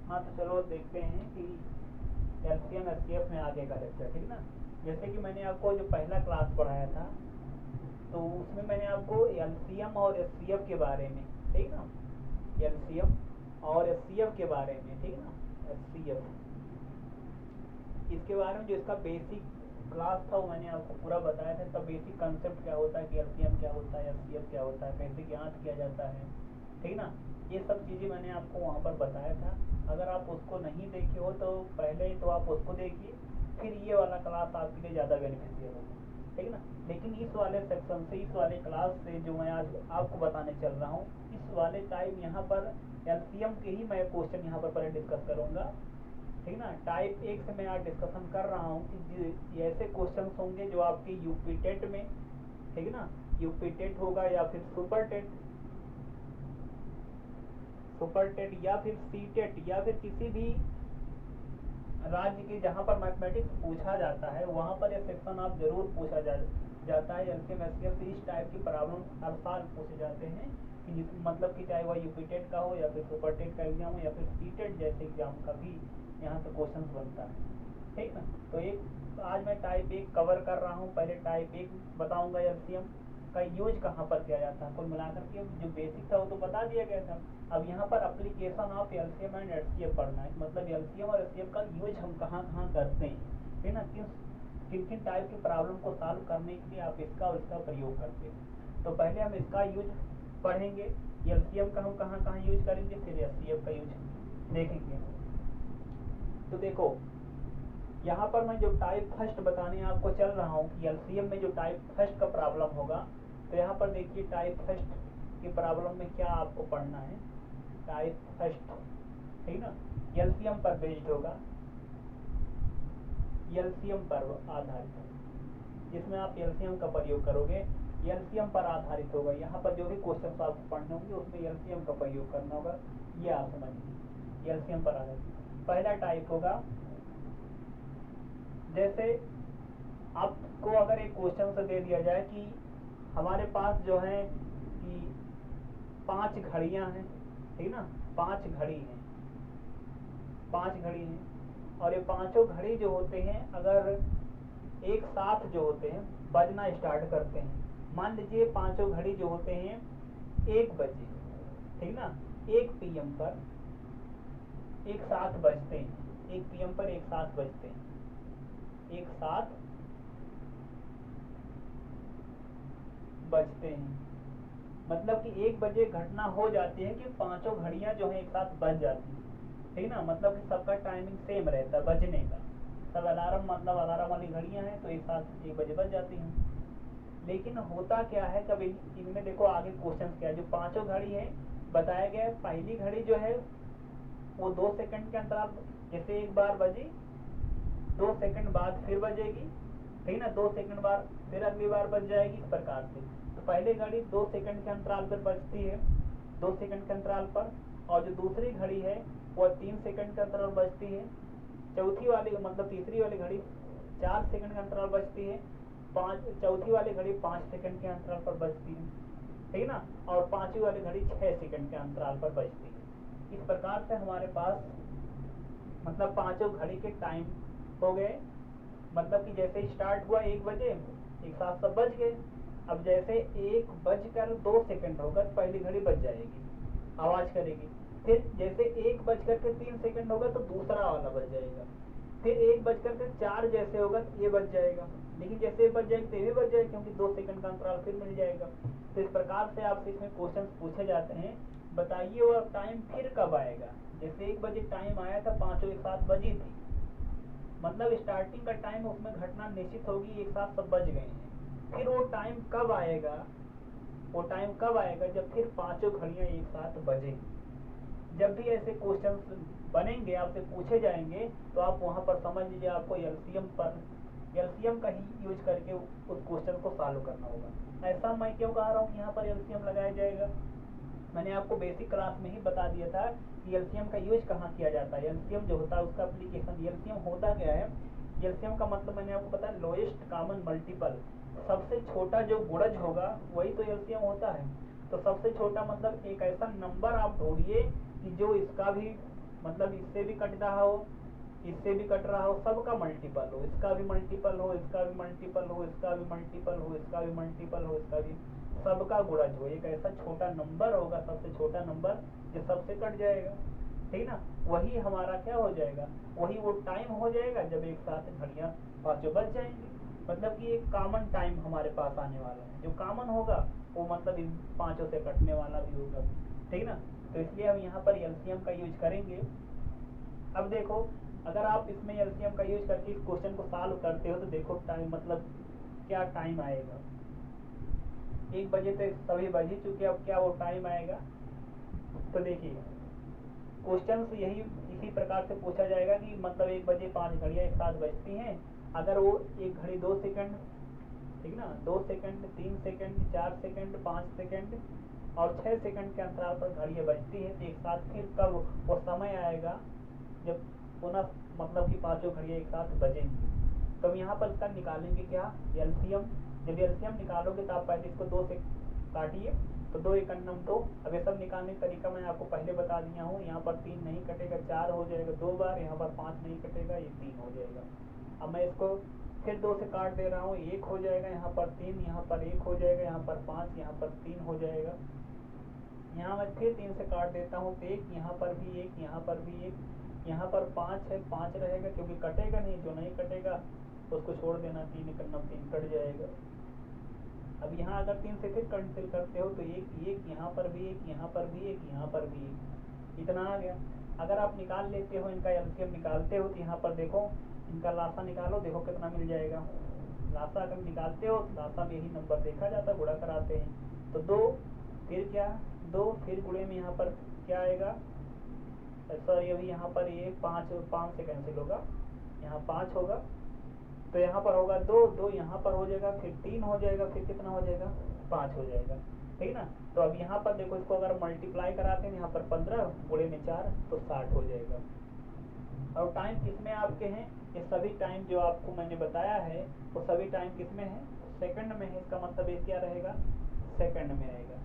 हाँ तो चलो देखते हैं कि एलसीएम एचसीएफ में आगे का लेक्चर, ठीक ना। जैसे कि मैंने आपको जो पहला क्लास पढ़ाया था तो उसमें मैंने आपको एलसीएम और एचसीएफ के बारे में, ठीक ना, एलसीएम और एचसीएफ के बारे में, ठीक ना, एचसीएफ इसके बारे में जो इसका बेसिक क्लास था वो मैंने आपको पूरा बताया था। इसका बेसिक कंसेप्ट क्या होता है कि एलसीएम क्या होता है, एचसीएफ क्या होता है, कैसे ज्ञात किया जाता है, ठीक ना, ये सब चीज़ें मैंने आपको वहाँ पर बताया था। अगर आप उसको नहीं देखे हो तो पहले तो आप उसको देखिए, फिर ये वाला क्लास आपके लिए ज़्यादा बेनिफिशियल होगा, ठीक ना। लेकिन इस वाले सेक्शन से, इस वाले क्लास से जो मैं आज आपको बताने चल रहा हूँ, इस वाले टाइम यहाँ पर एलसीएम के ही मैं क्वेश्चन यहाँ पर पहले डिस्कस करूँगा, ठीक ना। टाइप 1 से मैं आज डिस्कशन कर रहा हूँ कि ऐसे क्वेश्चन होंगे जो आपके यूपी टेट में, ठीक ना, यूपी टेट होगा या फिर सुपर टेट या फिर सी टेट या फिर किसी भी राज्य के जहाँ पर मैथमेटिक्स पूछा जाता है वहाँ पर यह सेक्शन आप जरूर पूछा जाता है। एलसीएम एचसीएफ से इस टाइप की प्रॉब्लम हर साल पूछे जाते हैं कि मतलब कि चाहे वह यूपी टेट का हो या फिर सुपर टेट का एग्जाम हो या फिर सी टेट जैसे एग्जाम का भी यहाँ से क्वेश्चन बनता है, ठीक ना। तो एक आज मैं टाइप 1 कवर कर रहा हूँ। पहले टाइप 1 बताऊँगा एलसीएम का यूज कहाँ पर किया जाता है। कुल मिलाकर के जो बेसिक था वो तो बता दिया गया था। अब यहाँ पर application of LCM and HCF पढ़ना है, मतलब एलसीएम और एचसीएफ का यूज हम कहाँ कहाँ करते हैं, ठीक ना, किन किन टाइप की प्रॉब्लम को सॉल्व करने के लिए आप इसका और इसका प्रयोग करते हैं। तो पहले हम इसका यूज पढ़ेंगे, एलसीएम का हम कहाँ कहाँ यूज करेंगे, फिर एचसीएफ का यूज देखेंगे। तो देखो यहाँ पर मैं जो टाइप फर्स्ट बताने आपको चल रहा हूँ कि एलसीएम में जो टाइप फर्स्ट का प्रॉब्लम होगा, तो यहाँ पर देखिए टाइप फर्स्ट की प्रॉब्लम में क्या आपको पढ़ना है। टाइप फर्स्ट, ठीक ना, एलसीएम पर बेस्ड होगा, एलसीएम पर आधारित, जिसमें आप एलसीएम का प्रयोग करोगे, एलसीएम पर आधारित होगा। यहाँ पर जो भी क्वेश्चन आपको पढ़ने होंगे उसमें एलसीएम का प्रयोग करना होगा, ये आप समझिए, एलसीएम पर आधारित। पहला टाइप होगा, जैसे आपको अगर एक क्वेश्चन से दे दिया जाए कि हमारे पास जो है कि 5 घड़ियां हैं, ठीक ना, 5 घड़ी हैं, 5 घड़ी हैं और ये पांचों घड़ी जो होते हैं अगर एक साथ जो होते हैं बजना स्टार्ट करते हैं। मान लीजिए पांचों घड़ी जो होते हैं 1 बजे, ठीक ना, 1 PM पर एक साथ बजते हैं, 1 PM पर एक साथ बजते हैं, एक साथ बजते हैं। मतलब कि 1 बजे घटना हो जाती है कि पांचों घड़ियां जो है एक साथ बज जाती है, ठीक ना, मतलब कि सबका टाइमिंग सेम रहता है बजने का। सब अलार्म, मतलब अलार्म वाली घड़ियां हैं तो एक साथ 1 बजे बज जाती हैं। लेकिन होता क्या है, कब इनमें देखो आगे क्वेश्चन क्या है, जो पांचों घड़ी है बताया गया है, पहली घड़ी जो है वो 2 सेकंड के अंतराल, जैसे एक बार बजी 2 सेकंड बाद फिर बजेगी, ठीक ना, 2 सेकंड बाद फिर अगली बार बज जाएगी, इस प्रकार से। तो पहली घड़ी 2 सेकंड के अंतराल पर बजती है, 2 सेकंड के अंतराल पर, और जो दूसरी घड़ी है वह 3 सेकंड के अंतराल बजती है। चौथी वाली मतलब तीसरी वाली घड़ी 4 सेकंड के अंतराल बजती है, चौथी वाली घड़ी 5 सेकंड के अंतराल पर बजती है, ठीक ना, और पांचवी वाली घड़ी 6 सेकंड के अंतराल पर बजती है। इस प्रकार से हमारे पास मतलब पांचों घड़ी के टाइम हो गए। मतलब कि जैसे स्टार्ट हुआ 1 बजे, एक साथ सब बज गए। अब जैसे 1:02 होगा तो पहली घड़ी बज जाएगी, आवाज करेगी। फिर जैसे 1:03 होगा तो दूसरा वाला बज जाएगा। फिर 1:04 जैसे होगा तो ये बज जाएगा, लेकिन जैसे बज जाएगा तो ये भी बज जाएगा क्योंकि 2 सेकंड का अंतराल फिर मिल जाएगा। तो इस प्रकार से आपसे इसमें क्वेश्चन पूछे जाते हैं, बताइए वो टाइम फिर कब आएगा। जैसे 1 बजे टाइम आया था, पांचों एक साथ बजी थी, मतलब स्टार्टिंग का टाइम उसमें घटना निश्चित होगी, एक साथ सब बज गए हैं। फिर वो टाइम कब आएगा, वो टाइम कब आएगा जब फिर पांचों घड़ियां एक साथ बजेंगी। जब भी ऐसे क्वेश्चन बनेंगे, आपसे पूछे जाएंगे, तो आप वहां पर समझ लीजिए आपको एलसीएम का ही यूज करके उस क्वेश्चन को सॉल्व करना होगा। ऐसा मैं क्यों कह रहा हूँ कि यहाँ पर एलसीएम लगाया जाएगा, मैंने आपको बेसिक क्लास में ही बता दिया था कि एलसीएम का यूज कहाँ किया जाता है। एलसीएम जो होता है उसका एप्लीकेशन, एलसीएम होता क्या है, एलसीएम का मतलब मैंने आपको बताया लोएस्ट कॉमन मल्टीपल, सबसे छोटा जो गुणज होगा वही तो एलसीएम होता है। तो सबसे छोटा मतलब एक ऐसा नंबर आप ढूंढिए कि जो इसका भी मतलब इससे भी कट रहा हो, इससे भी कट रहा हो, सबका मल्टीपल हो, इसका भी मल्टीपल हो, इसका भी मल्टीपल हो, इसका भी मल्टीपल हो, इसका भी मल्टीपल हो, इसका भी, सबका गुणज हो। एक ऐसा छोटा नंबर होगा, सबसे छोटा नंबर जो सबसे कट जाएगा, ठीक ना, वही हमारा क्या हो जाएगा, वही वो टाइम हो जाएगा जब एक साथ घड़ियां पांचों बज जाएंगी। मतलब कि एक कॉमन टाइम हमारे पास आने वाला है, जो कॉमन होगा वो मतलब इन पांचों से कटने वाला भी होगा, ठीक ना। तो इसलिए हम यहाँ पर एलसीएम का यूज करेंगे। अब देखो, अगर आप इसमें एलसीएम का यूज करके इस क्वेश्चन को सॉल्व करते हो तो देखो टाइम मतलब क्या टाइम आएगा। 1 बजे तक सभी बज ही चुके, अब क्या वो टाइम आएगा। तो देखिए क्वेश्चन यही इसी प्रकार से पूछा जाएगा कि मतलब 1 बजे 5 घड़ियां एक साथ बजती हैं, अगर वो एक घड़ी 2 सेकंड, ठीक ना, 2 सेकंड, 3 सेकंड, 4 सेकंड, 5 सेकंड और 6 सेकंड के अंतराल पर घड़ियां बजती है, तो एक साथ फिर कब वो समय आएगा जब पुनः मतलब कि पांचों घड़ियां एक साथ बजेंगी। तो हम यहाँ पर इसका निकालेंगे क्या, एलसीएम। जब एलसीएम निकालोगे तो आप पहले इसको 2 से काटिए, तो 2 एकम 2। अब ये सब निकालने का तरीका मैं आपको पहले बता दिया हूँ। यहाँ पर 3 नहीं कटेगा, 4 हो जाएगा 2 बार, यहाँ पर 5 नहीं कटेगा, ये 3 हो जाएगा। अब मैं इसको फिर 2 से काट दे रहा हूँ, 1 हो जाएगा, यहाँ पर 3, यहाँ पर 1 हो जाएगा, यहाँ पर 5, यहाँ पर 3 हो जाएगा। यहाँ मैं फिर 3 से काट देता हूँ तो 1, यहाँ पर भी 1, यहाँ पर भी 1, यहाँ पर 5 है, 5 रहेगा क्योंकि कटेगा नहीं, जो नहीं कटेगा उसको छोड़ देना, 3 एकम 3 कट जाएगा। अब यहाँ अगर 3 से फिर कैंसिल करते हो तो 1, यहाँ पर भी 1, यहाँ पर भी 1, यहाँ पर भी 1, इतना आ गया। अगर आप निकाल लेते हो, इनका एलसीएम निकालते हो तो यहाँ पर देखो इनका लासा निकालो, देखो कितना मिल जाएगा। लासा अगर निकालते हो तो लासा में यही नंबर देखा जाता है, गुणा कराते हैं तो 2, फिर क्या 2, फिर गुणे में यहाँ पर क्या आएगा, सॉरी अभी यहाँ पर ये 5 से कैंसिल होगा, यहाँ 5 होगा तो यहाँ पर होगा 2, 2 यहाँ पर हो जाएगा, फिर 3 हो जाएगा, फिर कितना हो जाएगा 5 हो जाएगा, ठीक ना। तो अब यहाँ पर देखो इसको अगर मल्टीप्लाई कराते हैं, यहाँ पर 15 गुणे में 4 तो 60 हो जाएगा। और टाइम किसमें आपके हैं, ये सभी टाइम जो आपको मैंने बताया है वो सभी टाइम किसमें है, सेकंड में है। इसका मतलब ये क्या रहेगा, सेकंड में रहेगा,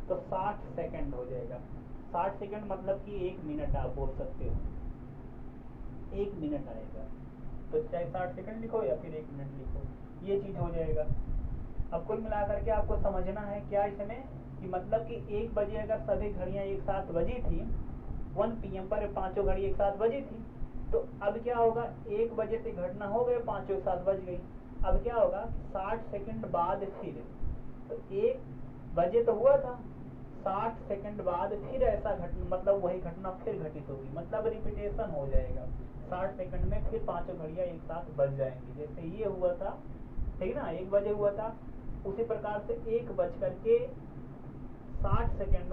तो 60 सेकंड हो जाएगा। 60 सेकंड मतलब कि 1 मिनट आप बोल सकते हो, 1 मिनट आएगा, तो चाहे 60 सेकंड लिखो या फिर 1 मिनट लिखो, ये चीज हो जाएगा। अब कुल मिलाकर के आपको समझना है क्या इसमें, कि मतलब कि 1 बजे अगर सभी घड़ियां एक साथ बजी थी, 1 PM पर पांचों घड़ी एक साथ बजी थी, तो अब क्या होगा, 1 बजे से घटना हो गई, पांचों एक साथ बज गई। अब क्या होगा 60 सेकंड बाद फिर, तो 1 बजे तो हुआ था, 60 सेकंड बाद फिर ऐसा घटना, मतलब वही घटना फिर घटित होगी, मतलब रिपीटेशन हो जाएगा। 60 सेकंड में फिर पांचों घड़ियां एक साथ बज जाएंगी, जैसे ये हुआ था, ठीक ना, 1 बजे हुआ था, उसी प्रकार से 1:60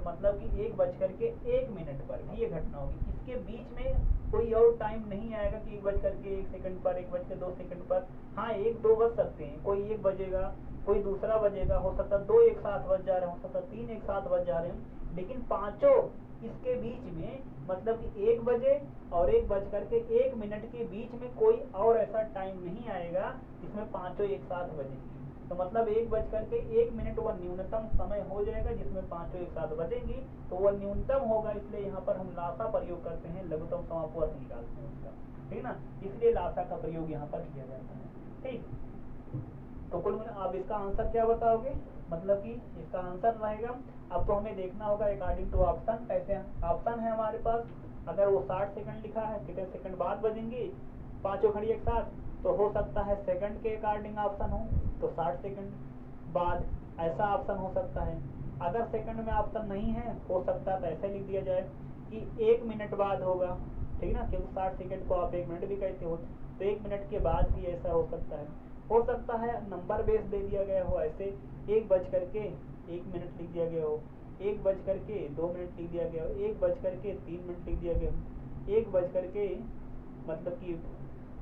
मतलब कि 1:01 पर भी ये घटना होगी। इसके बीच में कोई और टाइम नहीं आएगा कि 1:01 पर, 1:02 पर, हाँ 1-2 बज सकते हैं, कोई 1 बजेगा, कोई दूसरा बजेगा, हो सकता 2 एक साथ बज जा रहे हैं, हो सकता 3 एक साथ बज जा रहे हैं, लेकिन पांचों इसके बीच में मतलब कि 1 बजे और 1:01 के बीच में कोई और ऐसा टाइम नहीं आएगा जिसमें पांचों एक साथ बजेंगी। तो मतलब 1:01 वह न्यूनतम समय हो जाएगा जिसमें पांचों एक साथ बजेंगी, तो वह न्यूनतम होगा, इसलिए यहाँ पर हम लासा प्रयोग करते हैं, लघुत्तम समापवर्त निकालते हैं उसका, ठीक ना, इसलिए लासा का प्रयोग यहाँ पर किया जाता है, ठीक। तो कुल मिला आप इसका आंसर क्या बताओगे, मतलब कि इसका आंसर रहेगा, अब तो हमें देखना होगा अकॉर्डिंग टू ऑप्शन, कैसे ऑप्शन है हमारे पास, अगर वो 60 सेकंड लिखा है, कितने सेकंड बाद बजेंगी पांचों घड़ी एक साथ, तो हो सकता है सेकंड के अकॉर्डिंग ऑप्शन हो तो 60 सेकंड बाद ऐसा ऑप्शन हो सकता है। अगर सेकंड में ऑप्शन नहीं है, हो सकता है तो ऐसे लिख दिया जाए कि 1 मिनट बाद होगा, ठीक ना, क्योंकि 60 सेकंड को आप 1 मिनट भी कहते हो, तो 1 मिनट के बाद भी ऐसा हो सकता है। हो सकता है नंबर बेस दे दिया गया हो, ऐसे 1:01 लिख दिया गया हो, 1:02 लिख दिया गया हो, 1:03 लिख दिया गया हो, 1 मतलब कि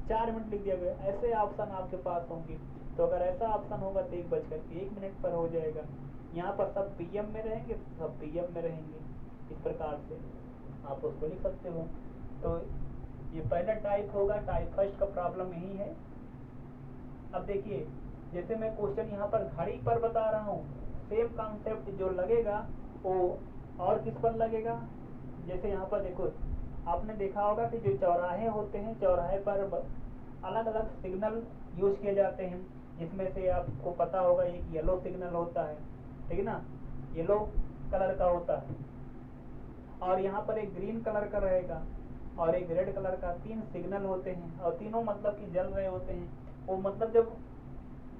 4 मिनट लिख दिया गया, ऐसे ऑप्शन आपके पास होंगे। तो अगर ऐसा ऑप्शन होगा तो 1:01 पर हो जाएगा। यहाँ पर सब PM में रहेंगे, सब PM में रहेंगे, इस प्रकार से आप उसको लिख सकते हो। तो ये पहला टाइप होगा, टाइप फर्स्ट का प्रॉब्लम यही है। अब देखिए जैसे मैं क्वेश्चन यहाँ पर घड़ी पर बता रहा हूँ, सेम कॉन्सेप्ट जो लगेगा वो और किस पर लगेगा, जैसे यहाँ पर देखो आपने देखा होगा कि जो चौराहे होते हैं, चौराहे पर अलग अलग सिग्नल यूज किए जाते हैं, जिसमें से आपको पता होगा एक येलो सिग्नल होता है, ठीक है ना, येलो कलर का होता है, और यहाँ पर एक ग्रीन कलर का रहेगा और एक रेड कलर का। 3 सिग्नल होते हैं और तीनों मतलब कि जल रहे होते हैं। वो मतलब जब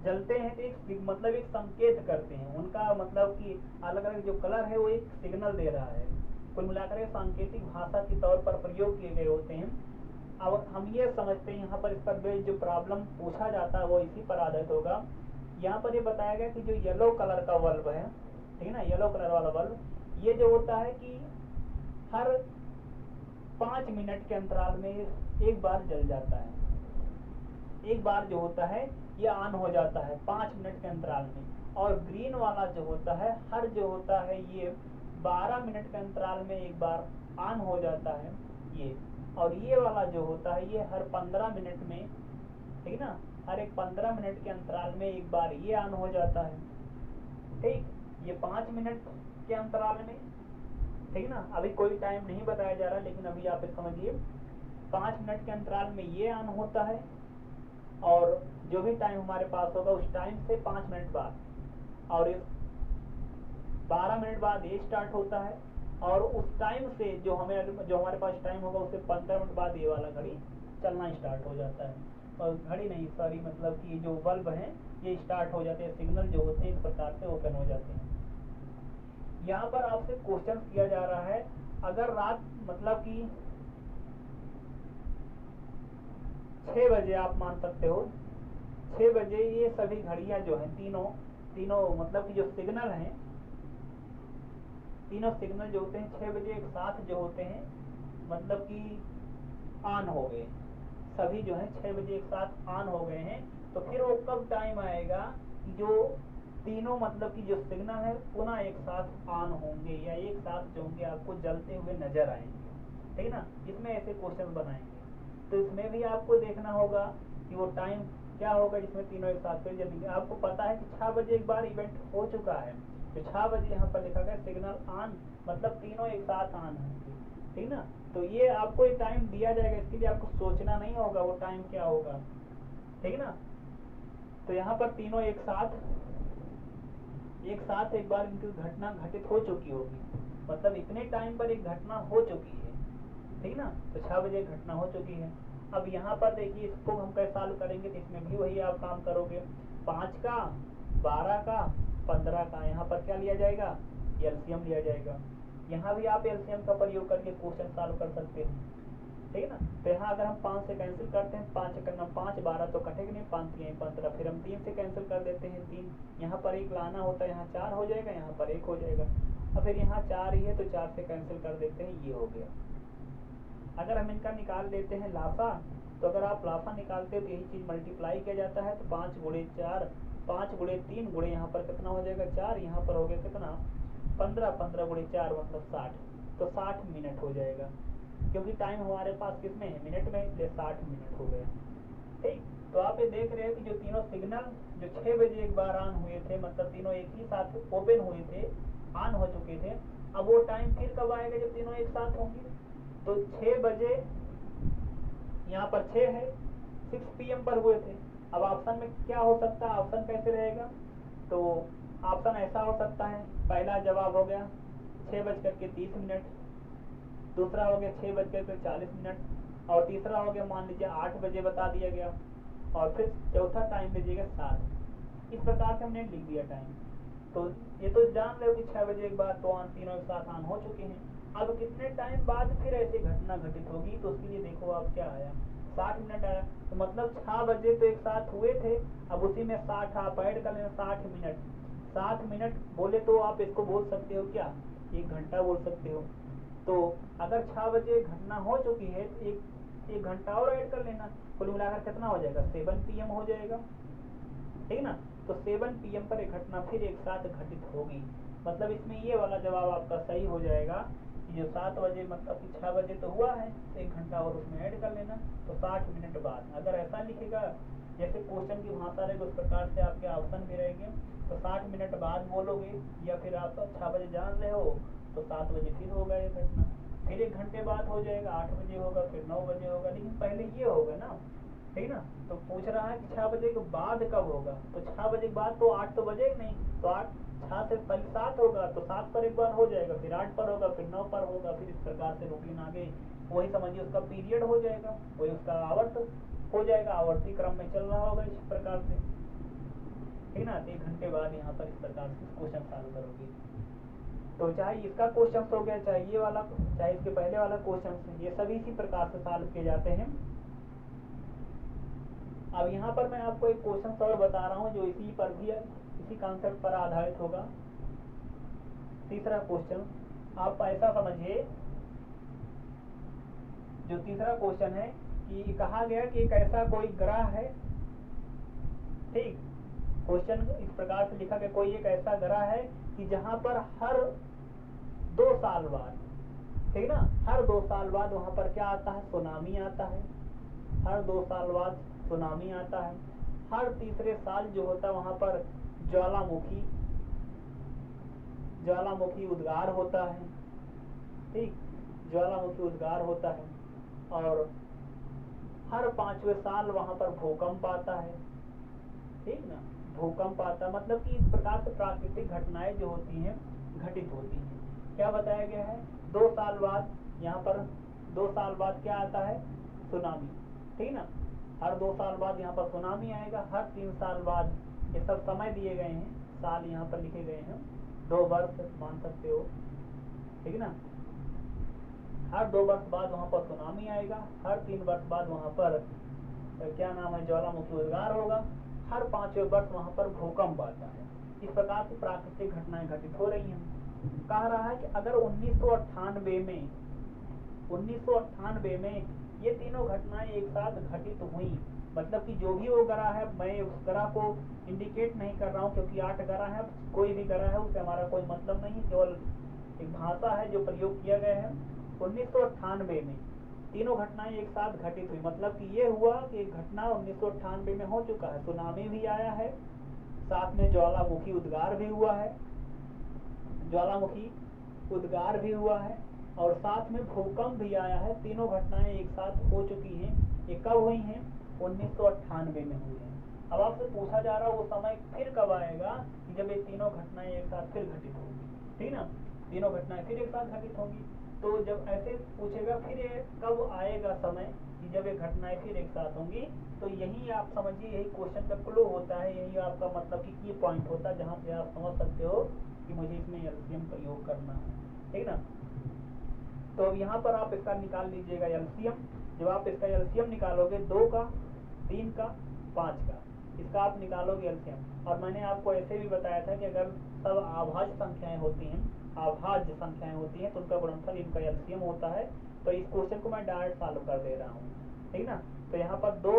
जलते हैं तो एक मतलब एक संकेत करते हैं, उनका मतलब कि अलग अलग जो कलर है वो एक सिग्नल दे रहा है। कुल मिलाकर सांकेतिक भाषा के तौर पर प्रयोग किए गए होते हैं। अब हम ये समझते हैं, यहाँ पर इस पर जो प्रॉब्लम पूछा जाता है वो इसी पर आधारित होगा। यहाँ पर ये बताया गया कि जो येलो कलर का बल्ब है, ठीक है ना, येलो कलर वाला बल्ब, ये जो होता है कि हर 5 मिनट के अंतराल में एक बार जल जाता है। एक बार जो होता है ये ऑन हो जाता है 5 मिनट के अंतराल में। और ग्रीन वाला जो होता है हर जो होता है ये 12 मिनट के अंतराल में एक बार ऑन हो जाता है ये। और ये वाला जो होता है ये हर 15 मिनट में, ठीक ना, हर एक 15 मिनट के अंतराल में एक बार ये ऑन हो जाता है। ठीक, ये 5 मिनट के अंतराल में, ठीक ना, अभी कोई टाइम नहीं बताया जा रहा, लेकिन अभी आप समझिए 5 मिनट के अंतराल में ये ऑन होता है और जो भी टाइम हमारे पास होगा उस टाइम से 5 मिनट बाद, और इस 12 मिनट बाद ये स्टार्ट होता है, और उस टाइम से जो हमारे पास टाइम होगा उससे 15 मिनट बाद ये वाला घड़ी चलना स्टार्ट हो जाता है। और घड़ी नहीं, सॉरी, मतलब कि जो बल्ब हैं ये स्टार्ट हो जाते हैं, सिग्नल जो होते हैं इस प्रकार से ओपन हो जाते हैं। यहाँ पर आपसे क्वेश्चन किया जा रहा है, अगर रात मतलब कि 6 बजे आप मान सकते हो, 6 बजे ये सभी घड़ियां जो हैं तीनों मतलब कि जो सिग्नल हैं, तीनों सिग्नल जो होते हैं 6 बजे एक साथ जो होते हैं मतलब कि ऑन हो गए, सभी जो है 6 बजे एक साथ ऑन हो गए हैं। तो फिर वो कब टाइम आएगा कि जो तीनों मतलब कि जो सिग्नल है पुनः एक साथ ऑन होंगे या एक साथ जो होंगे आपको जलते हुए नजर आएंगे, ठीक ना। इसमें ऐसे क्वेश्चन बनाएंगे, तो इसमें भी आपको देखना होगा कि वो टाइम क्या होगा जिसमें तीनों एक साथ फिर जलेंगे। आपको पता है कि 6 बजे एक बार इवेंट हो चुका है, तो 6 बजे यहाँ पर लिखा गया सिग्नल ऑन, मतलब तीनों एक साथ ऑन होंगे, ठीक ना। तो ये आपको एक टाइम दिया जाएगा, इसके लिए आपको सोचना नहीं होगा वो टाइम क्या होगा, ठीक ना। तो यहाँ पर तीनों एक साथ एक बार इनकी घटना घटित हो चुकी होगी, मतलब इतने टाइम पर एक घटना हो चुकी है, ठीक ना। तो 6 बजे घटना हो चुकी है। अब यहाँ पर देखिए इसको हम कैसे सॉल्व करेंगे, तो इसमें भी वही आप काम करोगे, 5 का, 12 का, 15 का, यहाँ पर क्या लिया जाएगा, एलसीएम लिया जाएगा। यहाँ भी आप एलसीएम का प्रयोग करके क्वेश्चन सॉल्व कर सकते हैं, ठीक है ना। तो यहाँ अगर हम 5 से कैंसिल करते हैं, 5 करना 5, 12 तो कटेगा नहीं, 5 3 15, फिर हम 3 से कैंसिल कर देते हैं, 3 यहाँ पर 1 लाना होता है, यहाँ 4 हो जाएगा, यहाँ पर 1 हो जाएगा, और फिर यहाँ 4 ही है तो 4 से कैंसिल कर देते हैं, ये हो गया। अगर हम इनका निकाल लेते हैं लाफा, तो अगर आप लाफा निकालते हो तो यही चीज मल्टीप्लाई किया जाता है, तो 5 गुणे 4, 5 गुणे 3 गुणे यहाँ पर कितना हो जाएगा 4, यहाँ पर हो गया कितना 15, 15 गुणे 4 मतलब 60, तो 60 मिनट हो जाएगा, क्योंकि टाइम हमारे पास किसमें है, मिनट में, इसलिए 60 मिनट हो गया। ठीक, तो आप ये देख रहे हो कि जो तीनों सिग्नल जो 6 बजे एक बार ऑन हुए थे, मतलब तीनों एक ही साथ ओपन हुए थे, ऑन हो चुके थे, अब वो टाइम फिर कब आएगा जब तीनों एक साथ होंगे, तो 6 बजे यहाँ पर 6 है, 6 PM पर हुए थे। अब ऑप्शन में क्या हो सकता है, ऑप्शन कैसे रहेगा, तो ऑप्शन ऐसा हो सकता है, पहला जवाब हो गया 6:30, दूसरा हो गया 6:40, और तीसरा हो गया मान लीजिए 8 बजे बता दिया गया, और फिर चौथा टाइम दीजिएगा 7। इस प्रकार से हमने लिख दिया टाइम। तो ये तो जान रहे हो कि 6 बजे एक बार तो तीनों एक साथ ऑन हो चुके हैं। अब कितने टाइम बाद फिर ऐसी घटना घटित होगी, तो उसके लिए देखो आप क्या आया, 60 मिनट आया, तो मतलब 6 बजे तो एक साथ हुए थे, अब उसी में 60 आप ऐड कर लेना, 60 मिनट, 60 मिनट बोले तो आप इसको बोल सकते हो क्या, 1 घंटा बोल सकते हो। तो अगर 6 बजे घटना हो चुकी है तो एक घंटा और ऐड कर लेना, कुल मिलाकर कितना हो जाएगा 7 PM हो जाएगा, ठीक ना। तो 7 PM पर एक घटना फिर एक साथ घटित होगी, मतलब इसमें ये वाला जवाब आपका सही हो जाएगा कि जो 7 बजे मतलब कि 6 बजे तो हुआ है, तो 1 घंटा और उसमें ऐड कर लेना, तो 60 मिनट बाद। अगर ऐसा लिखेगा जैसे क्वेश्चन की भाषा रहेगी उस प्रकार से आपके ऑप्शन भी रहेंगे, तो 60 मिनट बाद बोलोगे, या फिर आप 6 बजे जान रहे हो तो 7 बजे फिर होगा ये घटना। फिर 1 घंटे बाद हो जाएगा, 8 बजे होगा, फिर 9 बजे होगा, लेकिन पहले ये होगा ना, ठीक ना। तो पूछ रहा है कि 6 बजे के बाद कब होगा, तो 6 बजे के बाद तो 8 तो बजेगा नहीं, तो 8 6 से पहले 7 होगा, तो 7 पर एक बार हो जाएगा, फिर 8 पर होगा, फिर 9 पर होगा, फिर इस प्रकार से रूटीन आगे वही समझिए उसका पीरियड हो जाएगा, वही उसका आवर्त हो जाएगा, आवर्ती क्रम में चल रहा होगा इस प्रकार से, ठीक ना। 1 घंटे बाद यहाँ पर इस प्रकार से क्वेश्चन सॉल्व करोगे। तो चाहे इसका क्वेश्चन हो गया, चाहे ये वाला, चाहे इसके पहले वाला क्वेश्चन, ये सभी इसी प्रकार से सॉल्व किए जाते हैं। अब यहाँ पर मैं आपको एक क्वेश्चन और बता रहा हूँ जो इसी पर भी इसी कॉन्सेप्ट पर आधारित होगा। तीसरा क्वेश्चन आप ऐसा समझिए, जो तीसरा क्वेश्चन है कि कहा गया कि एक ऐसा कोई ग्रह है, ठीक, क्वेश्चन इस प्रकार से लिखा गया, कोई एक ऐसा ग्रह है कि जहां पर हर 2 साल बाद, ठीक ना, हर 2 साल बाद वहां पर क्या आता है, सुनामी आता है, हर 2 साल बाद सुनामी आता है, हर तीसरे साल जो होता है वहां पर ज्वालामुखी उद्गार होता है, ठीक, ज्वालामुखी उद्गार होता है, और हर 5वें साल वहां पर भूकंप आता है, ठीक ना, भूकंप आता है। मतलब कि इस प्रकार से प्राकृतिक घटनाएं जो होती हैं घटित होती हैं। क्या बताया गया है, 2 साल बाद यहाँ पर 2 साल बाद क्या आता है, सुनामी, ठीक ना, हर 2 साल बाद यहाँ पर सुनामी आएगा, हर 3 साल बाद, ये सब समय दिए गए हैं, साल यहाँ पर लिखे गए हैं, 2 वर्ष मान सकते हो, ठीक ना, हर 2 वर्ष बाद वहां पर सुनामी आएगा, हर 3 वर्ष बाद वहां पर क्या नाम है, ज्वालामुखी उद्गार होगा, हर 5वें वर्ष वहां पर भूकंप आता है। इस प्रकार से प्राकृतिक घटनाएं घटित हो रही हैं। कह रहा है कि अगर 1998 में ये तीनों घटनाएं एक साथ घटित हुई, मतलब कि जो भी वो ग्रह है, मैं उस ग्रह को इंडिकेट नहीं कर रहा हूँ क्योंकि 8 ग्रह है, कोई भी ग्रह है उससे हमारा कोई मतलब नहीं, केवल एक भाषा है जो प्रयोग किया गया है। 1998 में तीनों घटनाएं एक साथ घटित हुई, मतलब कि ये हुआ कि घटना 1998 में हो चुका है, सुनामी भी आया है, साथ में ज्वालामुखी उद्गार भी हुआ है, और साथ में भूकंप भी आया है। तीनों घटनाएं एक साथ हो चुकी हैं। ये कब हुई हैं, 1998 में हुई है। अब आपसे पूछा जा रहा है वो समय फिर कब आएगा कि जब ये तीनों घटनाएं एक साथ फिर घटित होंगी, ठीक ना, तीनों घटनाएं फिर एक साथ घटित होंगी। तो जब ऐसे पूछेगा फिर ये कब आएगा समय कि जब ये घटनाएं फिर एक साथ होंगी, तो यही आप समझिए, यही क्वेश्चन का क्लू होता है, यही आपका मतलब कि की पॉइंट होता है, जहाँ से आप समझ सकते हो कि मुझे इसमें एलसीएम प्रयोग करना है, ठीक ना। तो अब यहाँ पर आप इसका निकाल लीजिएगा एलसीएम। जब आप इसका एलसीएम निकालोगे 2 का, 3 का, 5 का, इसका आप निकालोगे एलसीएम। और मैंने आपको ऐसे भी बताया था कि अगर सब अभाज्य संख्याएं होती हैं तो उनका गुणनफल इनका एलसीएम होता है। तो इस क्वेश्चन को मैं डायरेक्ट सॉल्व कर दे रहा हूँ, ठीक ना। तो यहाँ पर 2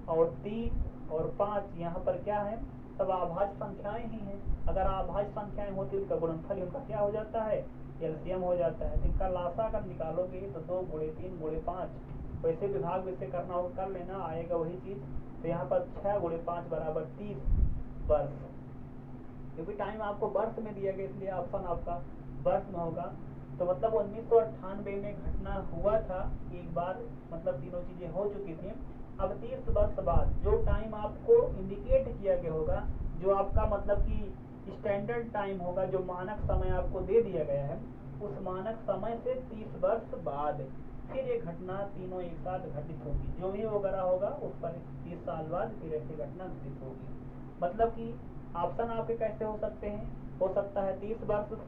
और 3 और 5 यहाँ पर क्या है, सब अभाज्य संख्याएं ही हैं। अगर अभाज्य संख्याएं होती उनका गुणनफल उनका क्या हो जाता है, एलसीएम हो जाता है। इनका लासा अगर निकालोगे तो 2 गुणे 3 गुणे 5, वैसे विभाग वैसे करना हो कर लेना, आएगा वही चीज। तो यहाँ पर 6 गुणे 5 बराबर 30 वर्ष, क्योंकि टाइम आपको वर्ष में दिया गया इसलिए ऑप्शन आपका वर्ष में होगा। तो मतलब 1998 में घटना हुआ था एक बार, मतलब तीनों चीजें हो चुकी थी। अब 30 वर्ष बाद जो टाइम आपको इंडिकेट किया गया होगा, जो आपका मतलब कि स्टैंडर्ड टाइम होगा, जो मानक समय आपको दे दिया गया है, उस मानक समय से 30 वर्ष बाद फिर ये घटना तीनों एक साथ घटित होगी। जो भी वगैरह होगा उस पर 30 साल बाद फिर ऐसी घटना घटित होगी। मतलब कि ऑप्शन आपके कैसे हो सकते हैं, हो सकता है 30 वर्ष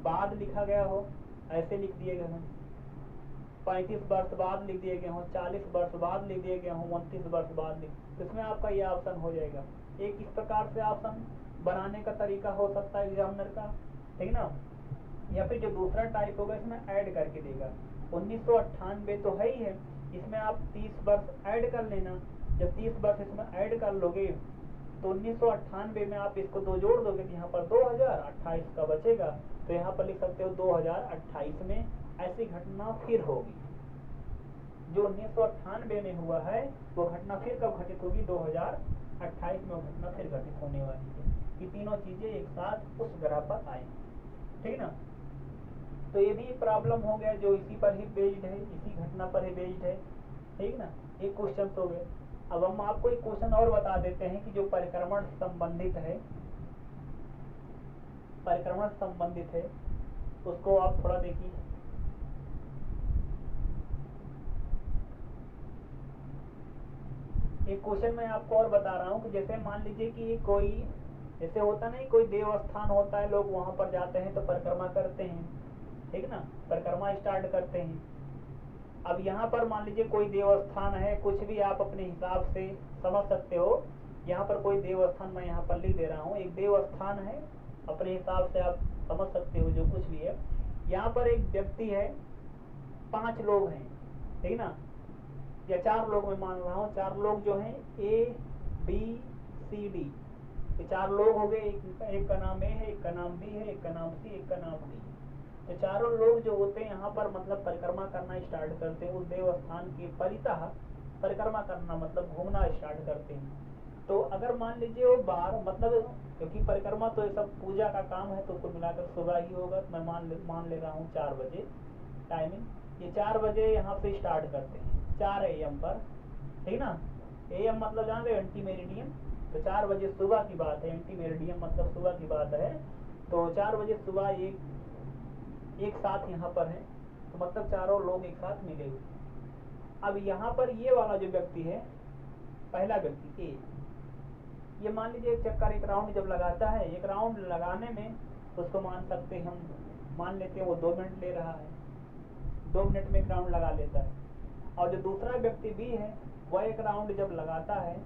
बाद लिखा गया हो, ऐसे लिख दिए गए हों, 35 वर्ष बाद लिख दिए गए हों, 40 वर्ष बाद लिख दिए गए हों, 29 वर्ष बाद लिख, इसमें आपका ये ऑप्शन हो जाएगा। एक इस प्रकार से ऑप्शन बनाने का तरीका हो सकता है एग्जामिनर का, ठीक ना। या फिर जो दूसरा टाइप होगा इसमें ऐड करके देगा। 1998 तो है ही है, इसमें आप 30 वर्ष ऐड कर लेना। जब 30 वर्ष इसमें ऐड कर लोगे तो 1998 में आप इसको 2 जोड़ दोगे तो यहाँ पर 2028 का बचेगा। तो यहाँ पर लिख सकते हो 2028 में ऐसी घटना फिर होगी। जो 1998 में हुआ है वो घटना फिर कब घटित होगी, 2028 में वो घटना फिर घटित होने वाली है। ये तीनों चीजें एक साथ उस ग्रह पर आएंगी, ठीक ना। तो ये भी प्रॉब्लम हो गया जो इसी पर ही बेस्ड है, इसी घटना पर ही बेस्ड है, ठीक ना। एक क्वेश्चन हो गए। अब हम आपको एक क्वेश्चन और बता देते हैं कि जो परिक्रमण संबंधित है, परिक्रमण संबंधित है, उसको आप थोड़ा देखिए। एक क्वेश्चन मैं आपको और बता रहा हूँ कि जैसे मान लीजिए कि कोई, जैसे होता नहीं, कोई देवस्थान होता है, लोग वहां पर जाते हैं तो परिक्रमा करते हैं, ठीक ना, परिक्रमा स्टार्ट करते हैं। अब यहाँ पर मान लीजिए कोई देवस्थान है, कुछ भी आप अपने हिसाब से समझ सकते हो। यहाँ पर कोई देवस्थान मैं यहाँ पर लिख दे रहा हूँ, एक देवस्थान है, अपने हिसाब से आप समझ सकते हो जो कुछ भी है। यहाँ पर एक व्यक्ति है, 5 लोग हैं, ठीक ना, या 4 लोग मैं मान रहा हूँ, 4 लोग जो हैं A B C D, ये 4 लोग हो गए। एक का नाम A है, एक का नाम B है, एक का नाम C, एक का नाम D। तो चारों लोग जो होते हैं यहाँ पर मतलब परिक्रमा करना स्टार्ट करते हैं, उस देवस्थान के परितः परिक्रमा करना मतलब घूमना स्टार्ट करते हैं। तो अगर मान लीजिए वो बार मतलब, क्योंकि परिक्रमा तो ये सब पूजा का काम है, तो कुल मिलाकर सुबह ही होगा, तो मैं मान ले रहा हूँ 4 बजे टाइमिंग। ये 4 बजे यहाँ से स्टार्ट करते हैं 4 AM पर, ठीक ना। AM मतलब जान रहे एंटी मेरिडियन, तो 4 बजे सुबह की बात है, एंटी मेरिडियन मतलब सुबह की बात है। तो 4 बजे सुबह एक साथ यहाँ पर है, तो मतलब चारों लोग एक साथ मिले हुए। अब यहाँ पर ये वाला जो व्यक्ति है, पहला व्यक्ति ए, ये मान लीजिए एक चक्कर, एक राउंड जब लगाता है, एक राउंड लगाने में उसको मान सकते हैं, हम मान लेते हैं वो 2 मिनट ले रहा है, 2 मिनट में एक राउंड लगा लेता है। और जो दूसरा व्यक्ति भी है, वह एक राउंड जब लगाता है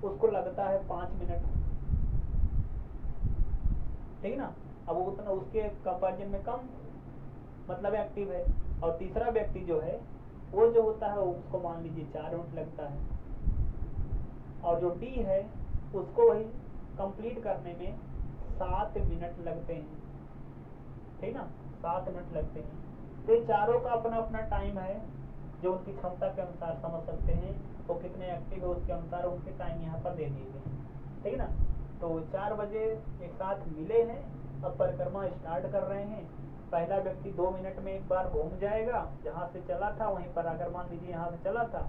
उसको लगता है 5 मिनट, ठीक ना। अब उतना उसके कंपेरिजन में कम मतलब एक्टिव है। और तीसरा व्यक्ति जो है वो जो होता है उसको मान लीजिए 4 मिनट लगता है, और जो डी है उसको वही कंप्लीट करने में 7 मिनट लगते हैं, ठीक ना, 7 मिनट लगते हैं। तो चारों का अपना अपना टाइम है, जो उनकी क्षमता के अनुसार समझ सकते हैं वो कितने एक्टिव है, उसके अनुसार उनके टाइम यहाँ पर दे दिए गए, ठीक ना। तो 4 बजे एक साथ मिले हैं, अब परिक्रमा स्टार्ट कर रहे हैं। पहला व्यक्ति 2 मिनट में एक बार घूम जाएगा, जहाँ से चला था वहीं पर, अगर मान लीजिए यहाँ से चला था,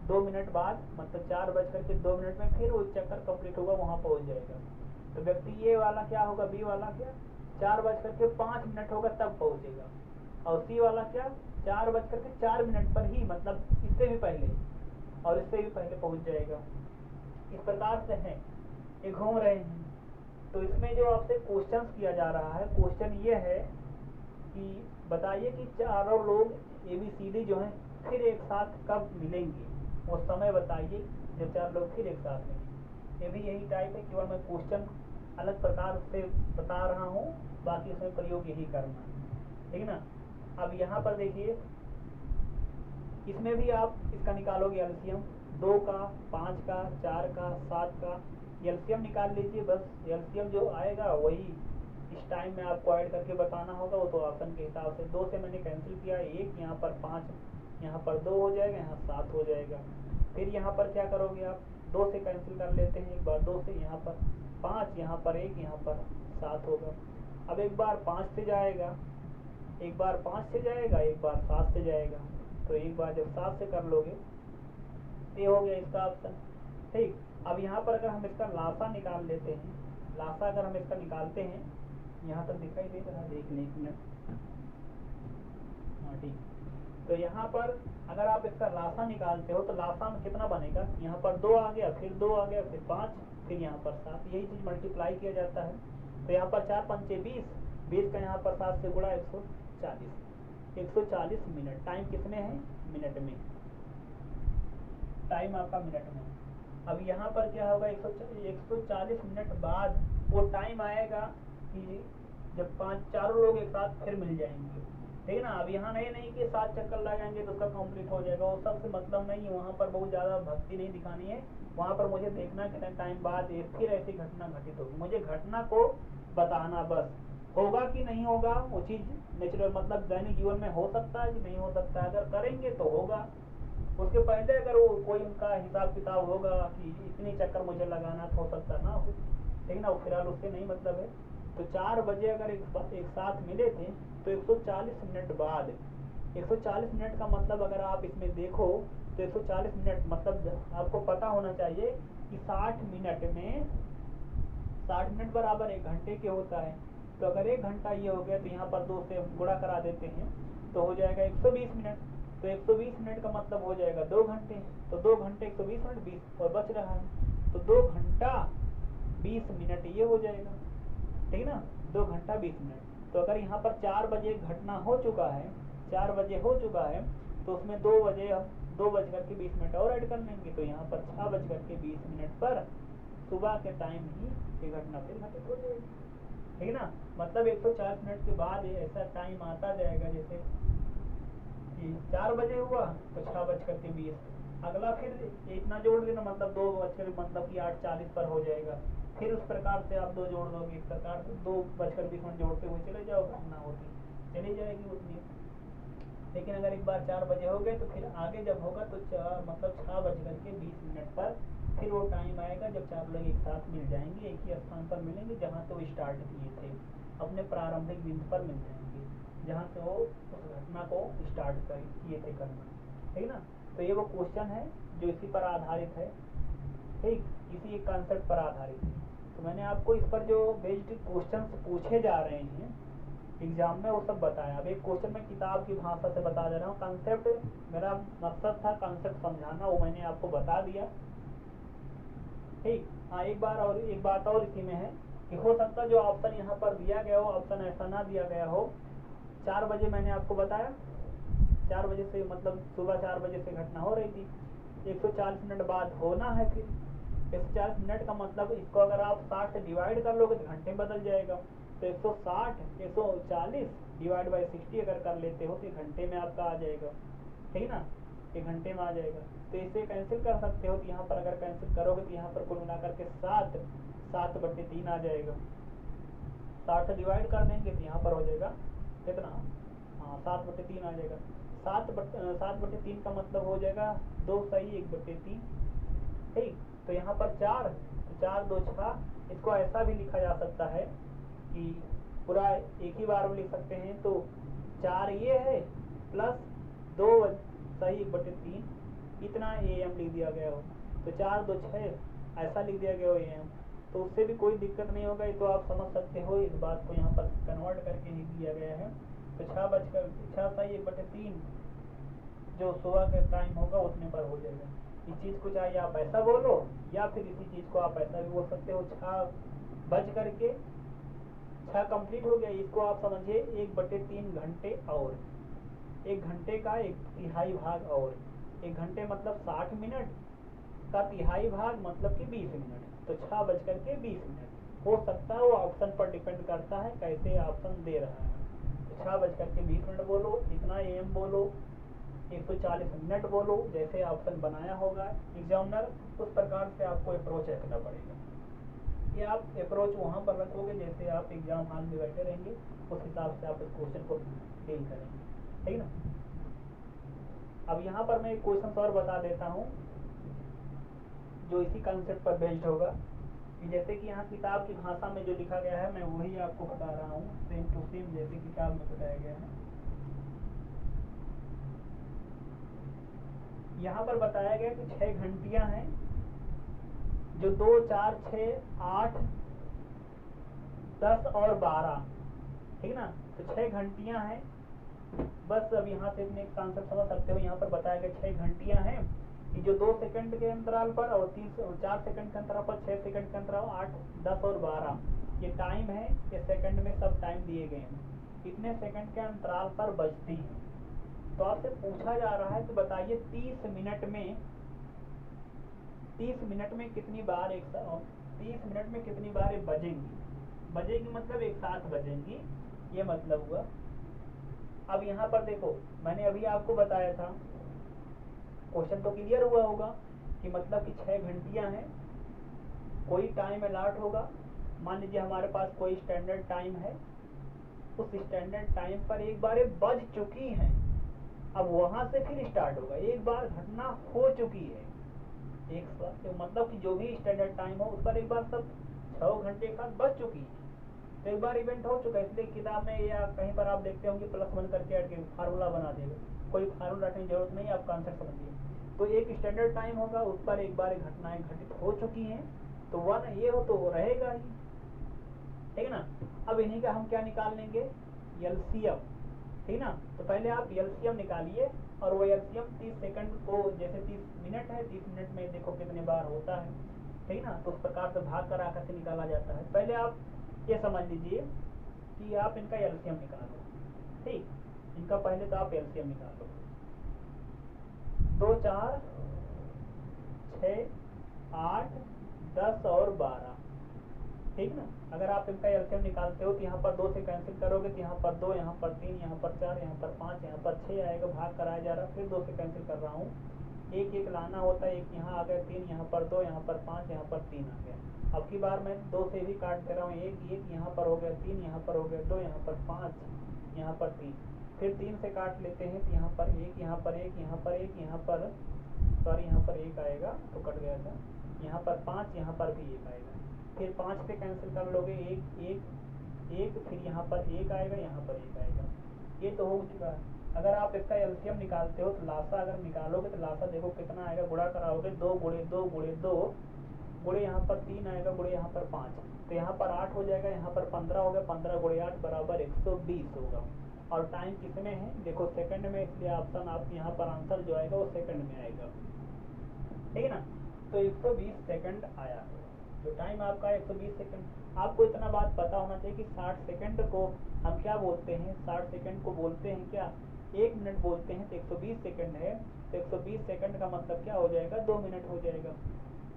2 मिनट बाद मतलब 4:02 में फिर वो चक्कर कंप्लीट होगा, वहाँ पहुँच जाएगा। तो व्यक्ति ये वाला क्या होगा, बी वाला क्या 4:05 होगा तब पहुँचेगा। और सी वाला क्या 4:04 पर ही, मतलब इससे भी पहले और इससे भी पहले पहुँच जाएगा। इस प्रकार से है, ये घूम रहे हैं। तो इसमें जो आपसे क्वेश्चन किया जा रहा है, क्वेश्चन ये है कि बताइए कि चारों लोग ABCD जो हैं फिर एक साथ कब मिलेंगे, वो समय बताइए जब 4 लोग फिर एक साथ मिलेंगे। ये भी यही टाइप है, केवल मैं क्वेश्चन अलग प्रकार से बता रहा हूँ, बाकी उसमें प्रयोग यही करना है, ठीक ना। अब यहाँ पर देखिए, इसमें भी आप इसका निकालोगे एलसीएम, 2 का, 5 का, 4 का, 7 का एलसीएम निकाल लीजिए। बस एलसीएम जो आएगा वही इस टाइम में आपको ऐड करके बताना होगा, वो तो ऑप्शन के हिसाब से। 2 से मैंने कैंसिल किया, 1 यहाँ पर 5, यहाँ पर 2 हो जाएगा, यहाँ 7 हो जाएगा। फिर यहाँ पर क्या करोगे आप, 2 से कैंसिल कर लेते हैं एक बार, 2 से यहाँ पर 5, यहाँ पर 1, यहाँ पर 7 होगा। अब एक बार 5 से जाएगा, एक बार 5 से जाएगा, एक बार 7 से जाएगा। तो एक बार जब 7 से कर लोगे, ये हो गया इसका ऑप्शन, ठीक। अब यहाँ पर अगर हम इसका लासा निकाल लेते हैं, लासा अगर हम इसका निकालते हैं, यहाँ तक दिखाई दे रहा है, देख लें 1 मिनट, हाँ ठीक। तो यहाँ पर अगर आप इसका लासा निकालते हो तो लासा में कितना बनेगा, यहाँ पर 2 आ गया, फिर 2 आ गया, फिर 5, फिर यहाँ पर 7, यही चीज़ मल्टीप्लाई किया जाता है। तो यहाँ पर 4 पंचे 20, 20 का यहाँ पर 7 से गुणा 140, 140 मिनट। टाइम किसमें है, मिनट में, टाइम आपका मिनट में। अब यहाँ पर क्या होगा, 140 मिनट बाद वो टाइम आएगा कि जब 4 लोग एक साथ फिर मिल जाएंगे, ठीक है ना। अब यहाँ नहीं कि 7 चक्कर लगाएंगे तो उसका कंप्लीट हो जाएगा, वो सबसे मतलब नहीं है। वहाँ पर बहुत ज़्यादा भक्ति नहीं दिखानी है, वहाँ पर मुझे देखना कितने टाइम बाद फिर ऐसी घटना घटित होगी, मुझे घटना को बताना बस। होगा कि नहीं होगा वो चीज़ नेचुरल मतलब दैनिक जीवन में हो सकता है कि नहीं हो सकता है, अगर करेंगे तो होगा। उसके पहले अगर वो कोई उनका हिसाब किताब होगा कि इतनी चक्कर मुझे लगाना तो हो सकता ना हो, लेकिन अब फिलहाल उससे नहीं मतलब है। तो 4 बजे अगर एक साथ मिले थे तो 140 मिनट बाद, 140 मिनट का मतलब अगर आप इसमें देखो तो 140 मिनट मतलब आपको पता होना चाहिए कि 60 मिनट बराबर 1 घंटे के होता है। तो अगर 1 घंटा ये हो गया तो यहाँ पर 2 से गुणा करा देते हैं तो हो जाएगा 120 मिनट। तो 120 मिनट का मतलब हो जाएगा 2 घंटे। तो 2 घंटे 120 मिनट 20 और बच रहा है तो 2 घंटा 20 मिनट ये हो जाएगा, ठीक ना, 2 घंटा 20 मिनट। तो अगर यहाँ पर 4 बजे घटना हो चुका है, 4 बजे हो चुका है तो उसमें 2 बजे हम 2:20 और ऐड कर लेंगे। तो यहाँ पर 6:20 पर सुबह के टाइम ही ये घटना फिर घटित हो जाएगी, ठीक ना। मतलब 140 मिनट के बाद ऐसा टाइम आता जाएगा जैसे कि 4 बजे हुआ तो 6:20, अगला फिर इतना जोड़ देना मतलब 2 बजकर मतलब कि 8:40 पर हो जाएगा। फिर उस प्रकार से आप 2 जोड़ दोगे, इस प्रकार से 2:20 जोड़ते हुए चले जाओ, घटना होती चली जाएगी उतनी। लेकिन अगर एक बार 4 बजे हो गए तो फिर आगे जब होगा तो मतलब 6:20 पर फिर वो टाइम आएगा जब 4 लोग एक साथ मिल जाएंगे, एक ही स्थान पर मिलेंगे जहाँ से वो स्टार्ट किए थे, अपने प्रारंभिक बिंदु पर मिल जाएंगे जहाँ से वो उस घटना को स्टार्ट किए थे करना, ठीक ना। तो ये वो क्वेश्चन है जो इसी पर आधारित है, ठीक, इसी एक कॉन्सेप्ट पर आधारित है। तो मैंने आपको इस पर जो बेस्ड क्वेश्चन पूछे जा रहे हैं एग्जाम में वो सब बताया। अब एक क्वेश्चन मैं किताब की भाषा से बता दे रहा हूँ, कॉन्सेप्ट मेरा मकसद था कॉन्सेप्ट समझाना, वो मैंने आपको बता दिया, ठीक। हाँ, एक बात और इसी में है कि हो सकता जो ऑप्शन यहाँ पर दिया गया हो ऑप्शन ऐसा ना दिया गया हो। 4 बजे मैंने आपको बताया, 4 बजे से मतलब सुबह 4 बजे से घटना हो रही थी, 140 मिनट बाद होना है। फिर 140 मिनट का मतलब इसको अगर आप 60 से डिवाइड कर लोगे तो घंटे बदल जाएगा। तो 140 डिवाइड बाई 60 अगर कर लेते हो तो घंटे में आपका आ जाएगा, ठीक ना, 1 घंटे में आ जाएगा। तो इसे कैंसिल कर सकते हो, तो यहाँ पर अगर कैंसिल करोगे तो यहाँ पर कुल मिलाकर के 7/3 आ जाएगा। 60 से डिवाइड कर देंगे तो यहाँ पर हो जाएगा कितना, हाँ 7/3 आ जाएगा। 7/3 का मतलब हो जाएगा 2 सही 1/3, ठीक। तो यहाँ पर 4 4 2 6, इसको ऐसा भी लिखा जा सकता है कि पूरा एक ही बार में लिख सकते हैं। तो 4 ये है प्लस 2 सही 1/3 इतना AM लिख दिया गया हो, तो 4 2 6 ऐसा लिख दिया गया हो AM, तो उससे भी कोई दिक्कत नहीं होगा। ये तो आप समझ सकते हो, इस बात को यहाँ पर कन्वर्ट करके लिख दिया गया है। तो 6 सही 1/3 जो सुबह का टाइम होगा उतने पर हो जाएगा। इस चीज़ को चाहे आप ऐसा बोलो या फिर इसी चीज़ को आप ऐसा भी बोल सकते हो, 6 कंप्लीट हो गया, इसको आप समझिए 1/3 घंटे और 1 घंटे का 1/3 भाग और 1 घंटे मतलब 60 मिनट का तिहाई भाग मतलब कि 20 मिनट, तो 6:20 हो सकता है। वो ऑप्शन पर डिपेंड करता है कैसे ऑप्शन दे रहा है। तो 6:20 बोलो, इतना AM बोलो, 140 मिनट बोलो, जैसे ऑप्शन बनाया होगा एग्जामिनर उस प्रकार से आपको अप्रोच रखना पड़ेगा। ये आप अप्रोच वहाँ पर रखोगे जैसे आप एग्जाम हॉल में बैठे रहेंगे, उस हिसाब से आप इस क्वेश्चन को डील करेंगे, ठीक ना। अब यहाँ पर मैं एक क्वेश्चन और बता देता हूँ जो इसी कॉन्सेप्ट पर बेस्ड होगा, कि जैसे कि यहाँ किताब की भाषा में जो लिखा गया है मैं वही आपको बता रहा हूँ, सेम टू सेम जैसे किताब में बताया गया है। यहाँ पर बताया गया कि 6 घंटियाँ हैं जो 2 4 6 8 10 और 12, ठीक ना। तो 6 घंटियाँ हैं, बस अब यहाँ से अपने कॉन्सेप्ट समझ सकते हो। यहाँ पर बताया गया 6 घंटियाँ हैं कि जो 2 सेकंड के अंतराल पर और 4 सेकंड के अंतराल पर, 6 सेकंड के अंतराल 8 10 और 12 ये टाइम है, ये सेकंड में सब टाइम दिए गए हैं, इतने सेकंड के अंतराल पर बजती हैं। तो आपसे पूछा जा रहा है कि बताइए 30 मिनट में कितनी बार 30 मिनट में कितनी बार ये बजेंगी मतलब एक साथ बजेंगी, ये मतलब हुआ। अब यहाँ पर देखो मैंने अभी आपको बताया था, क्वेश्चन तो क्लियर हुआ होगा कि मतलब कि 6 घंटियाँ हैं, कोई टाइम अलॉट होगा। मान लीजिए हमारे पास कोई स्टैंडर्ड टाइम है, उस स्टैंडर्ड टाइम पर एक बार ये बज चुकी हैं, अब वहां से फिर स्टार्ट होगा। एक बार घटना हो चुकी है, एक तो मतलब कि जो भी स्टैंडर्ड टाइम हो उस पर एक बार सब 6 घंटे के साथ बज चुकी है, तो एक बार इवेंट हो चुका है, इसलिए किताब में या कहीं पर आप देखते होंगे +1 करके ऐड के फार्मूला बना देगा, कोई फार्मूला रखने की जरूरत नहीं, आप कॉन्सेप्ट समझिए। तो एक स्टैंडर्ड टाइम होगा, उस पर एक बार घटनाएं घटित हो चुकी हैं, तो 1 ये हो तो वो रहेगा ही, ठीक है ना। अब इन्हीं का हम क्या निकाल लेंगे, एलसीएम, ठीक ना। तो पहले आप एलसीएम निकालिए, और वो एलसीएम 30 सेकंड को, जैसे 30 मिनट है, 30 मिनट में देखो कितने बार होता है, ठीक ना। तो उस प्रकार से भाग करा करके निकाला जाता है। पहले आप ये समझ लीजिए कि आप इनका एलसीएम निकालो, ठीक। इनका पहले तो आप एलसीएम निकालो, 2 4 6 8 10 और 12, ठीक ना। अगर आप इनका एलसीएम निकालते हो तो यहाँ पर 2 से कैंसिल करोगे तो यहाँ पर 2, यहाँ पर 3, यहाँ पर 4, यहाँ पर 5, यहाँ पर 6 आएगा, भाग कराया जा रहा है। फिर 2 से कैंसिल कर रहा हूँ, एक एक लाना होता है, एक यहाँ आ गया 3, यहाँ पर 2, यहाँ पर 5, यहाँ पर 3 आ गया। अब की बार मैं 2 से भी काट दे रहा हूँ, एक यहाँ पर हो गया 3, यहाँ पर हो गया 2, यहाँ पर 5, यहाँ पर 3। फिर 3 से काट लेते हैं तो यहाँ पर 1, यहाँ पर 1, यहाँ पर 1, यहाँ पर सॉरी यहाँ पर 1 आएगा तो कट गया था, यहाँ पर 5, यहाँ पर भी 1 आएगा। फिर 5 से कैंसिल कर लोगे, 1 1 1, फिर यहाँ पर 1 आएगा, यहाँ पर 1 आएगा। ये तो हो चुका है। अगर आप इसका एलसीएम निकालते हो तो लासा अगर निकालोगे तो लासा देखो कितना आएगा, गुणा कराओगे 2 गुणे 2 गुणे 2 गुणे यहाँ पर 3 आएगा, गुणे यहाँ पर 5, तो यहाँ पर 8 हो जाएगा, यहाँ पर 15 हो गया, 15 गुणे 8 बराबर 120 होगा। और टाइम किस में है, देखो सेकंड में, इसलिए ऑप्शन आप यहाँ पर आंसर जो आएगा वो सेकंड में आएगा, ठीक है ना। तो 120 सेकंड आया, जो टाइम आपका 120 सेकंड। आपको इतना बात पता होना चाहिए कि 60 सेकंड को हम क्या बोलते हैं, 60 सेकंड को बोलते हैं क्या, 1 मिनट बोलते हैं। तो 120 सेकंड है, तो 120 सेकंड का मतलब क्या हो जाएगा, 2 मिनट हो जाएगा।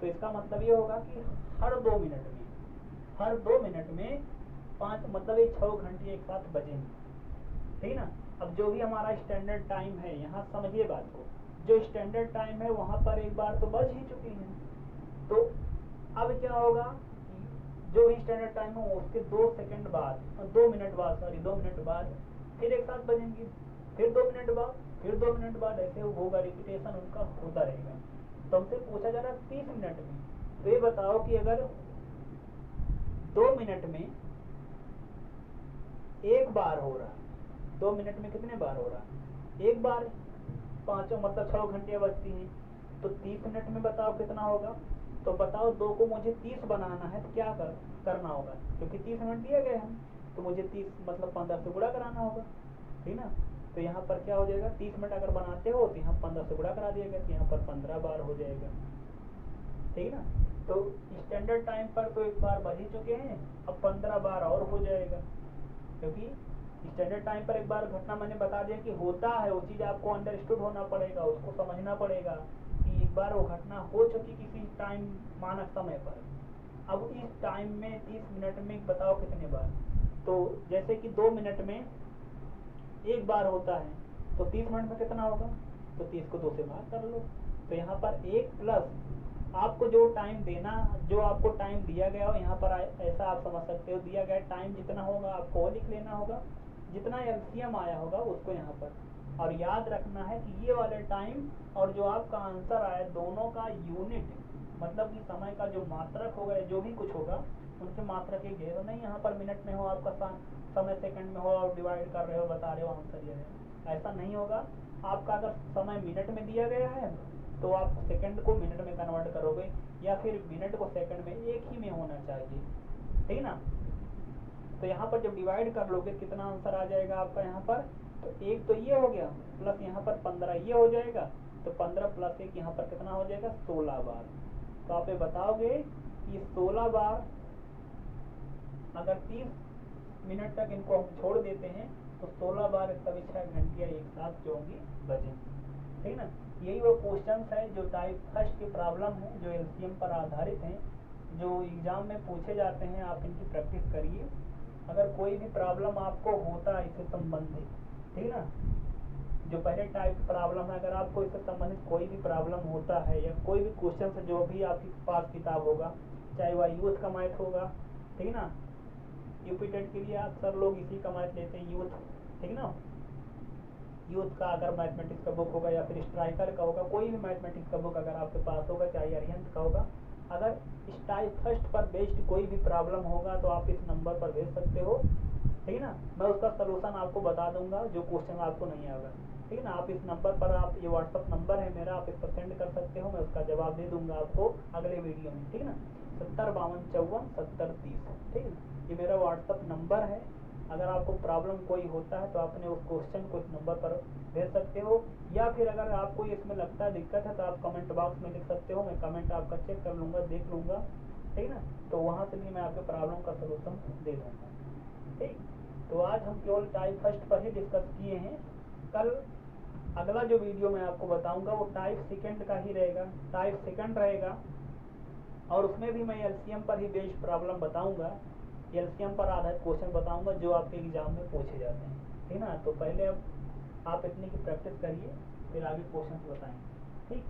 तो इसका मतलब ये होगा कि हर 2 मिनट में 5, मतलब ये 6 घंटे एक साथ बजेंगे, ठीक ना। अब जो भी हमारा स्टैंडर्ड टाइम है, यहाँ समझिए बात को, जो स्टैंडर्ड टाइम है वहाँ पर एक बार तो बज ही चुकी है। तो अब क्या होगा, जो भी स्टैंडर्ड टाइम है उसके 2 सेकंड बाद, 2 मिनट बाद, सॉरी 2 मिनट बाद फिर एक साथ बजेंगे, फिर 2 मिनट बाद, फिर 2 मिनट बाद, ऐसे होगा, रिपीटेशन उनका होता रहेगा। तो हमसे पूछा जा रहा है 30 मिनट में, तो ये बताओ कि अगर 2 मिनट में एक बार हो रहा है, 2 मिनट में कितने बार हो रहा है, एक बार, 5 मतलब 6 घंटे बजती हैं, तो 30 मिनट में बताओ कितना होगा। तो बताओ 2 को मुझे 30 बनाना है तो क्या करना होगा, क्योंकि 30 मिनट दिए गए हैं, तो मुझे 30 मतलब 15 से गुणा कराना होगा, ठीक ना। तो यहाँ पर क्या हो जाएगा, 30 मिनट अगर बनाते हो तो यहाँ 15 से गुणा करा दिएगा, तो यहाँ पर 15 बार हो जाएगा, ठीक ना। तो स्टैंडर्ड टाइम पर तो एक बार बज ही चुके हैं, अब 15 बार और हो जाएगा, क्योंकि स्टैंडर्ड टाइम पर एक बार घटना मैंने बता दिया कि होता है, वो चीज़ आपको अंडरस्टूड होना पड़ेगा, उसको समझना पड़ेगा कि एक बार वो घटना हो चुकी किसी टाइम मानक समय पर। अब इस टाइम में 30 मिनट में बताओ कितने बार, तो जैसे कि 2 मिनट में एक बार होता है, तो 30 मिनट में कितना होगा, तो 30 को 2 से भाग कर लो। तो यहाँ पर 1 प्लस आपको जो टाइम देना, जो आपको टाइम दिया गया हो, यहाँ पर ऐसा आप समझ सकते हो, दिया गया टाइम जितना होगा आपको वो लिख लेना होगा, जितना एलसीएम आया होगा उसको यहाँ पर। और याद रखना है कि ये वाले टाइम और जो आपका आंसर आया, दोनों का यूनिट, मतलब कि समय का जो मात्रक होगा, जो भी कुछ होगा, उनके मात्रक एक है। तो नहीं यहाँ पर मिनट में हो आपका समय, सेकंड में हो और डिवाइड कर रहे हो, बता रहे हो आंसर ये है, ऐसा नहीं होगा। आपका अगर समय मिनट में दिया गया है तो आप सेकंड को मिनट में कन्वर्ट करोगे, या फिर मिनट को सेकंड में, एक ही में होना चाहिए, ठीक ना। तो यहाँ पर जब डिवाइड कर लोगे कितना आंसर आ जाएगा आपका, यहाँ पर तो 1 तो ये हो गया, प्लस यहाँ पर 15 ये हो जाएगा, तो 15 प्लस 1 यहाँ पर कितना हो जाएगा, 16 बार। तो आप ये बताओगे कि 16 बार अगर 30 मिनट तक इनको हम छोड़ देते हैं तो 16 बार सभी 6 घंटियाँ एक साथ जो होंगी बजेंगी, ठीक ना। यही वो क्वेश्चंस है जो टाइप फर्स्ट की प्रॉब्लम है, जो एलसीएम पर आधारित हैं, जो एग्जाम में पूछे जाते हैं। आप इनकी प्रैक्टिस करिए। अगर कोई भी प्रॉब्लम आपको होता है इससे संबंधित, ठीक ना, जो पहले टाइप प्रॉब्लम है, अगर आपको इससे संबंधित कोई भी प्रॉब्लम होता है या कोई भी क्वेश्चन से जो भी आपके पास किताब होगा, चाहे वह यूथ का मैथ होगा, ठीक ना, यूपी टेट के लिए अक्सर लोग इसी का मैथ लेते हैं, यूथ, ठीक ना। यूथ का अगर मैथमेटिक्स का बुक होगा या फिर स्ट्राइकर का होगा, कोई भी मैथमेटिक्स का बुक अगर आपके पास होगा, चाहे अरिहंत का होगा, अगर इस टाइप फर्स्ट पर बेस्ड कोई भी प्रॉब्लम होगा तो आप इस नंबर पर भेज सकते हो, ठीक है ना। मैं उसका सलूशन आपको बता दूंगा जो क्वेश्चन आपको नहीं आएगा, ठीक है ना। आप इस नंबर पर, आप ये व्हाट्सअप नंबर है मेरा, आप इस पर सेंड कर सकते हो, मैं उसका जवाब दे दूंगा आपको अगले वीडियो में, ठीक है ना। 7052547030, ठीक है ना, ये मेरा व्हाट्सअप नंबर है। अगर आपको प्रॉब्लम कोई होता है तो आपने उस क्वेश्चन को इस नंबर पर भेज सकते हो, या फिर अगर आपको इसमें लगता है दिक्कत है तो आप कमेंट बॉक्स में लिख सकते हो, मैं कमेंट आपका चेक कर लूँगा, देख लूँगा, ठीक है ना। तो वहाँ से भी मैं आपके प्रॉब्लम का सलूशन दे दूँगा, ठीक। तो आज हम केवल टाइप फर्स्ट पर ही डिस्कस किए हैं। कल अगला जो वीडियो मैं आपको बताऊंगा वो टाइप सेकंड का ही रहेगा, टाइप सेकंड रहेगा, और उसमें भी मैं एलसीएम पर ही बेस्ड प्रॉब्लम बताऊंगा, एलसीएम पर आधारित क्वेश्चन बताऊंगा जो आपके एग्जाम में पूछे जाते हैं, ठीक है ना। तो पहले अब आप इतनी की प्रैक्टिस करिए, फिर आगे क्वेश्चन बताएंगे, ठीक।